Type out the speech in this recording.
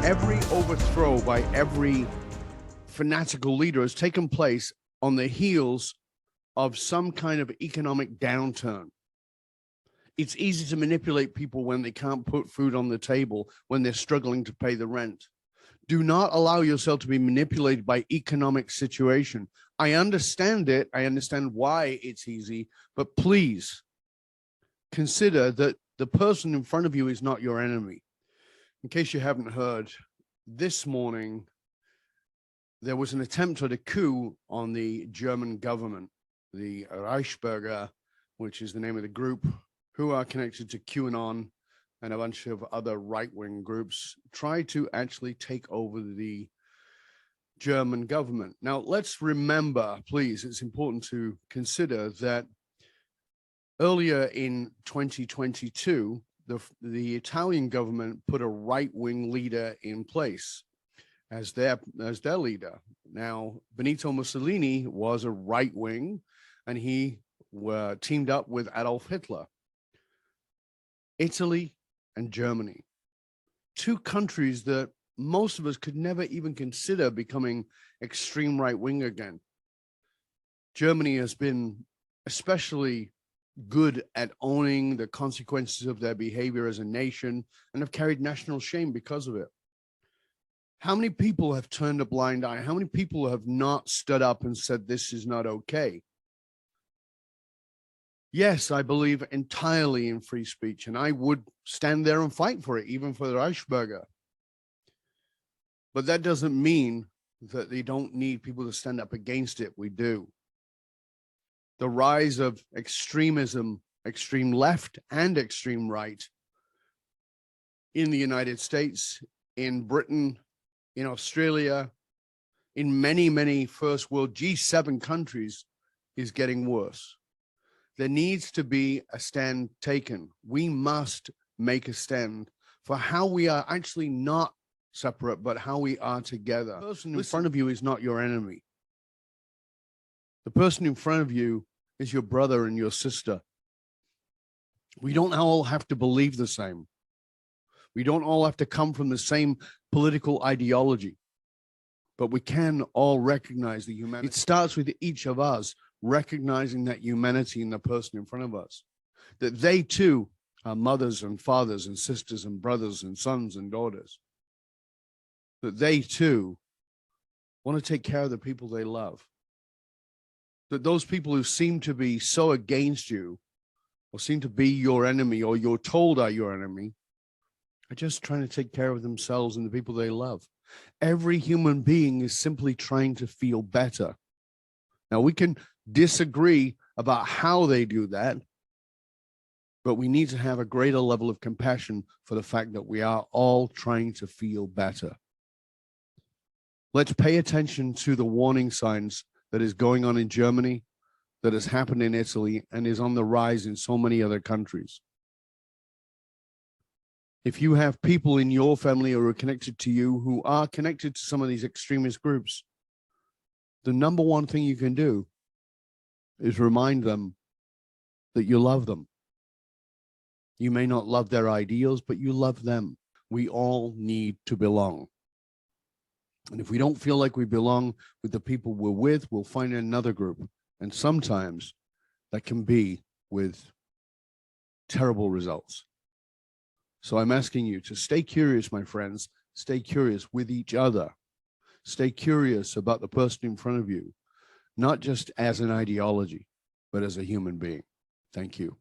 Every overthrow by every fanatical leader has taken place on the heels of some kind of economic downturn. It's easy to manipulate people when they can't put food on the table, when they're struggling to pay the rent. Do not allow yourself to be manipulated by economic situation. I understand it. I understand why it's easy, but please consider that the person in front of you is not your enemy. In case you haven't heard, this morning, there was an attempt at a coup on the German government. The Reichsbürger, which is the name of the group, who are connected to QAnon and a bunch of other right-wing groups, tried to actually take over the German government. Now, let's remember, please, it's important to consider that earlier in 2022, the Italian government put a right-wing leader in place as their leader. Now, Benito Mussolini was a right-wing, and he teamed up with Adolf Hitler. Italy and Germany, two countries that most of us could never even consider becoming extreme right-wing again. Germany has been especially good at owning the consequences of their behavior as a nation and have carried national shame because of it. How many people have turned a blind eye? How many people have not stood up and said, this is not okay? Yes, I believe entirely in free speech, and I would stand there and fight for it, even for the Reichsbürger. But that doesn't mean that they don't need people to stand up against it. We do. The rise of extremism, extreme left and extreme right in the United States, in Britain, in Australia, in many, many first world G7 countries is getting worse. There needs to be a stand taken. We must make a stand for how we are actually not separate, but how we are together. The person in front of you is not your enemy. The person in front of you is your brother and your sister. We don't all have to believe the same. We don't all have to come from the same political ideology, but we can all recognize the humanity. It starts with each of us recognizing that humanity in the person in front of us, that they too are mothers and fathers and sisters and brothers and sons and daughters, that they too want to take care of the people they love, that those people who seem to be so against you or seem to be your enemy or you're told are your enemy are just trying to take care of themselves and the people they love. Every human being is simply trying to feel better. Now, we can disagree about how they do that, but we need to have a greater level of compassion for the fact that we are all trying to feel better. Let's pay attention to the warning signs that is going on in Germany, that has happened in Italy, and is on the rise in so many other countries. If you have people in your family who are connected to you, who are connected to some of these extremist groups, the number one thing you can do is remind them that you love them. You may not love their ideals, but you love them. We all need to belong. And if we don't feel like we belong with the people we're with, we'll find another group. And sometimes that can be with terrible results. So I'm asking you to stay curious, my friends. Stay curious with each other. Stay curious about the person in front of you, not just as an ideology, but as a human being. Thank you.